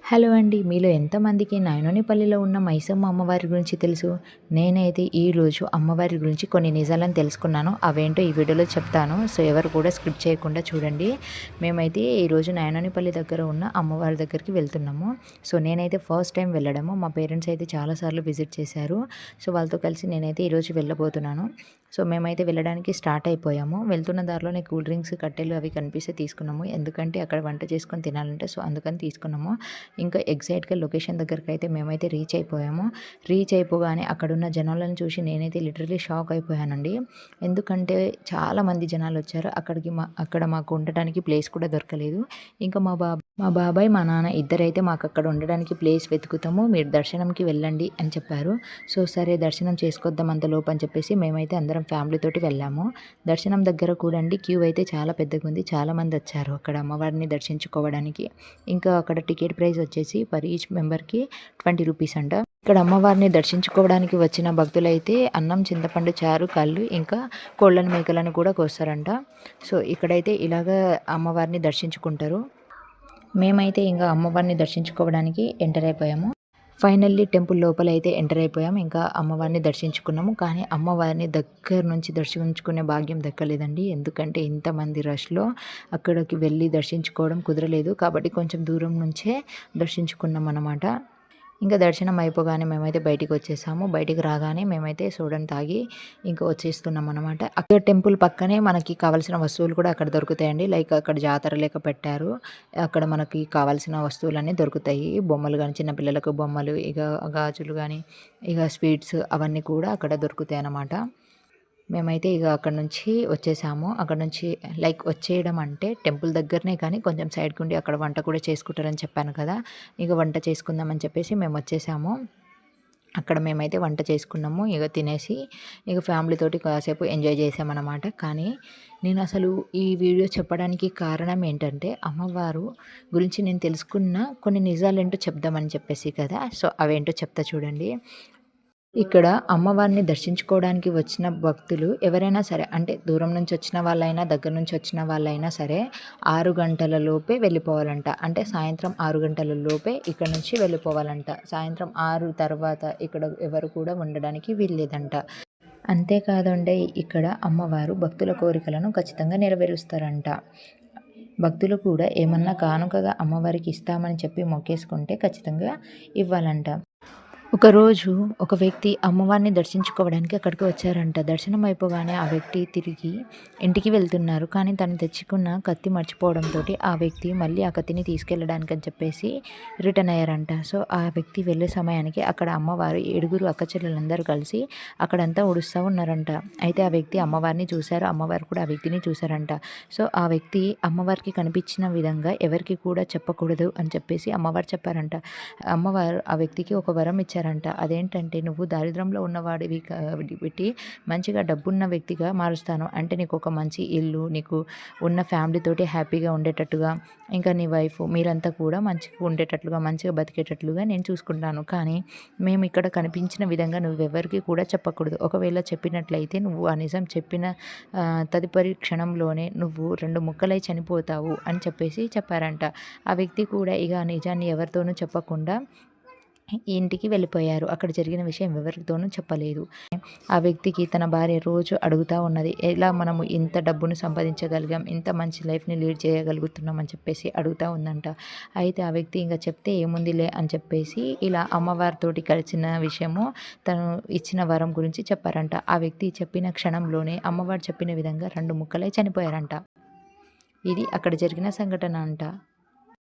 Hello అండి. మీలో ఎంతమందికి నాయనోనిపల్లిలో ఉన్న మైసమ్మ అమ్మవారి గురించి తెలుసు? నేనైతే ఈరోజు అమ్మవారి గురించి కొన్ని నిజాలను తెలుసుకున్నాను. అవేంటో ఈ వీడియోలో చెప్తాను. సో, ఎవరు కూడా స్కిప్ చేయకుండా చూడండి. మేమైతే ఈరోజు నాయనోనిపల్లి దగ్గర ఉన్న అమ్మవారి దగ్గరికి వెళ్తున్నాము. సో, నేనైతే ఫస్ట్ టైం వెళ్ళడము. మా పేరెంట్స్ అయితే చాలా సార్లు విజిట్ చేశారు. సో, వాళ్ళతో కలిసి నేనైతే ఈరోజు వెళ్ళబోతున్నాను. సో, మేమైతే వెళ్ళడానికి స్టార్ట్ అయిపోయాము. వెళ్తున్న దారిలోనే కూల్ డ్రింక్స్, కట్టెలు అవి కనిపిస్తే తీసుకున్నాము. ఎందుకంటే అక్కడ వంట చేసుకొని తినాలంటే సో, అందుకని తీసుకున్నాము. ఇంకా ఎగ్జాక్ట్‌గా లొకేషన్ దగ్గరకైతే మేమైతే రీచ్ అయిపోయాము. రీచ్ అయిపోగానే అక్కడున్న జనాలను చూసి నేనైతే లిటరల్లీ షాక్ అయిపోయానండి. ఎందుకంటే చాలామంది జనాలొచ్చారు. అక్కడ మాకు ఉండటానికి ప్లేస్ కూడా దొరకలేదు. ఇంకా మా బాబాయ్, మా నాన్న ఇద్దరైతే మాకక్కడ ఉండడానికి ప్లేస్ వెతుకుతాము. మీరు దర్శనంకి వెళ్ళండి అని చెప్పారు. సో, సరే దర్శనం చేసుకొద్దాం అంతలోపు అని చెప్పేసి మేమైతే అందరం ఫ్యామిలీతోటి వెళ్ళాము. దర్శనం దగ్గర కూడా అండి క్యూ అయితే చాలా పెద్దగుంది. చాలామందొచ్చారు అక్కడ అమ్మవారిని దర్శించుకోవడానికి. ఇంకా అక్కడ టికెట్ ప్రైస్ వచ్చేసి పర్ ఈచ్ మెంబర్‌కి 20 రూపీస్ అంట. ఇక్కడ అమ్మవారిని దర్శించుకోవడానికి వచ్చిన భక్తులైతే అన్నం, చింతపండు చారు, కళ్ళు ఇంకా కోళ్ళను, మేకలను కూడా కోస్తారంట. సో, ఇక్కడైతే ఇలాగా అమ్మవారిని దర్శించుకుంటారు. మేమైతే ఇంకా అమ్మవారిని దర్శించుకోవడానికి ఎంటర్ అయిపోయాము. ఫైనల్లీ టెంపుల్ లోపలైతే ఎంటర్ అయిపోయాం. ఇంకా అమ్మవారిని దర్శించుకున్నాము. కానీ అమ్మవారిని దగ్గర నుంచి దర్శించుకునే భాగ్యం దక్కలేదండి. ఎందుకంటే ఇంతమంది రష్‌లో అక్కడికి వెళ్ళి దర్శించుకోవడం కుదరలేదు. కాబట్టి కొంచెం దూరం నుంచే దర్శించుకున్నాం అన్నమాట. ఇంకా దర్శనం అయిపోగానే మేమైతే బయటికొచ్చేసాము. బయటికి రాగానే మేమైతే సోడాని తాగి ఇంకా వచ్చేస్తున్నాం అనమాట. అక్కడ టెంపుల్ పక్కనే మనకి కావాల్సిన వస్తువులు కూడా అక్కడ దొరుకుతాయండి. లైక్ అక్కడ జాతర లెక్క పెట్టారు. అక్కడ మనకి కావాల్సిన వస్తువులన్నీ దొరుకుతాయి. బొమ్మలు గానీ, చిన్న పిల్లలకు బొమ్మలు, ఇక గాజులు గానీ, ఇక స్వీట్స్ అవన్నీ కూడా అక్కడ దొరుకుతాయన్నమాట. మేమైతే ఇక అక్కడి నుంచి వచ్చేసాము. అక్కడ నుంచి లైక్ వచ్చేయడం అంటే టెంపుల్ దగ్గరనే కానీ కొంచెం సైడ్‌కి ఉండి అక్కడ వంట కూడా చేసుకుంటారని చెప్పాను కదా! ఇక వంట చేసుకుందామని చెప్పేసి మేము వచ్చేసాము. అక్కడ మేమైతే వంట చేసుకున్నాము. ఇక తినేసి ఇక ఫ్యామిలీతోటి కాసేపు ఎంజాయ్ చేసామన్నమాట. కానీ నేను అసలు ఈ వీడియో చెప్పడానికి కారణం ఏంటంటే అమ్మవారు గురించి నేను తెలుసుకున్న కొన్ని నిజాలేంటో చెప్దామని చెప్పేసి కదా! సో, అవేంటో చెప్తా చూడండి. ఇక్కడ అమ్మవారిని దర్శించుకోవడానికి వచ్చిన భక్తులు ఎవరైనా సరే అంటే దూరం నుంచి వచ్చిన వాళ్ళైనా, దగ్గర నుంచి వచ్చిన వాళ్ళైనా సరే 6 గంటల లోపే వెళ్ళిపోవాలంట. అంటే సాయంత్రం 6 గంటల లోపే ఇక్కడ నుంచి వెళ్ళిపోవాలంట. సాయంత్రం 6 తర్వాత ఇక్కడ ఎవరు కూడా ఉండడానికి వీల్లేదంట. అంతేకాదండి ఇక్కడ అమ్మవారు భక్తుల కోరికలను ఖచ్చితంగా నెరవేరుస్తారంట. భక్తులు కూడా ఏమన్నా కానుకగా అమ్మవారికి ఇస్తామని చెప్పి మొక్కేసుకుంటే ఖచ్చితంగా ఇవ్వాలంట. ఒకరోజు ఒక వ్యక్తి అమ్మవారిని దర్శించుకోవడానికి అక్కడికి వచ్చారంట. దర్శనం అయిపోగానే ఆ వ్యక్తి తిరిగి ఇంటికి వెళ్తున్నారు. కానీ తను తెచ్చుకున్న కత్తి మర్చిపోవడంతోటి ఆ వ్యక్తి మళ్ళీ ఆ కత్తిని తీసుకెళ్ళడానికని చెప్పేసి రిటర్న్ అయ్యారంట. సో, ఆ వ్యక్తి వెళ్ళే సమయానికి అక్కడ అమ్మవారు 7 అక్కచెల్లెలందరూ కలిసి అక్కడంతా ఊడుస్తా ఉన్నారంట. అయితే ఆ వ్యక్తి అమ్మవారిని చూసారు. అమ్మవారు కూడా ఆ వ్యక్తిని చూసారంట. సో, ఆ వ్యక్తి అమ్మవారికి కనిపించిన విధంగా ఎవరికీ కూడా చెప్పకూడదు అని చెప్పేసి అమ్మవారు చెప్పారంట. అమ్మవారు ఆ వ్యక్తికి ఒక వరం ఇచ్చారంట. అదేంటంటే నువ్వు దారిద్ర్యంలో ఉన్నవాడివి పెట్టి మంచిగా డబ్బున్న వ్యక్తిగా మారుస్తాను. అంటే నీకు ఒక మంచి ఇల్లు, నీకు ఉన్న ఫ్యామిలీతోటి హ్యాపీగా ఉండేటట్టుగా, ఇంకా నీ వైఫ్ మీరంతా కూడా మంచిగా ఉండేటట్లుగా, మంచిగా బతికేటట్లుగా నేను చూసుకుంటాను. కానీ మేము ఇక్కడ కనిపించిన విధంగా నువ్వెవరికీ కూడా చెప్పకూడదు. ఒకవేళ చెప్పినట్లయితే నువ్వు ఆ నిజం చెప్పిన తదుపరి క్షణంలోనే నువ్వు 2 ముక్కలై చనిపోతావు అని చెప్పేసి చెప్పారంట. ఆ వ్యక్తి కూడా ఇక ఆ నిజాన్ని ఎవరితోనూ చెప్పకుండా ఇంటికి వెళ్ళిపోయారు. అక్కడ జరిగిన విషయం ఎవరితోనూ చెప్పలేదు. ఆ వ్యక్తికి తన భార్య రోజు అడుగుతా ఉన్నది. ఎలా మనము ఇంత డబ్బును సంపాదించగలిగాం, ఇంత మంచి లైఫ్‌ని లీడ్ చేయగలుగుతున్నాం అని చెప్పేసి అడుగుతా ఉందంట. అయితే ఆ వ్యక్తి ఇంక చెప్తే ఏముందిలే అని చెప్పేసి ఇలా అమ్మవారితోటి కలిసిన విషయము తను ఇచ్చిన వరం గురించి చెప్పారంట. ఆ వ్యక్తి చెప్పిన క్షణంలోనే అమ్మవారు చెప్పిన విధంగా 2 ముక్కలై చనిపోయారంట. ఇది అక్కడ జరిగిన సంఘటన అంట.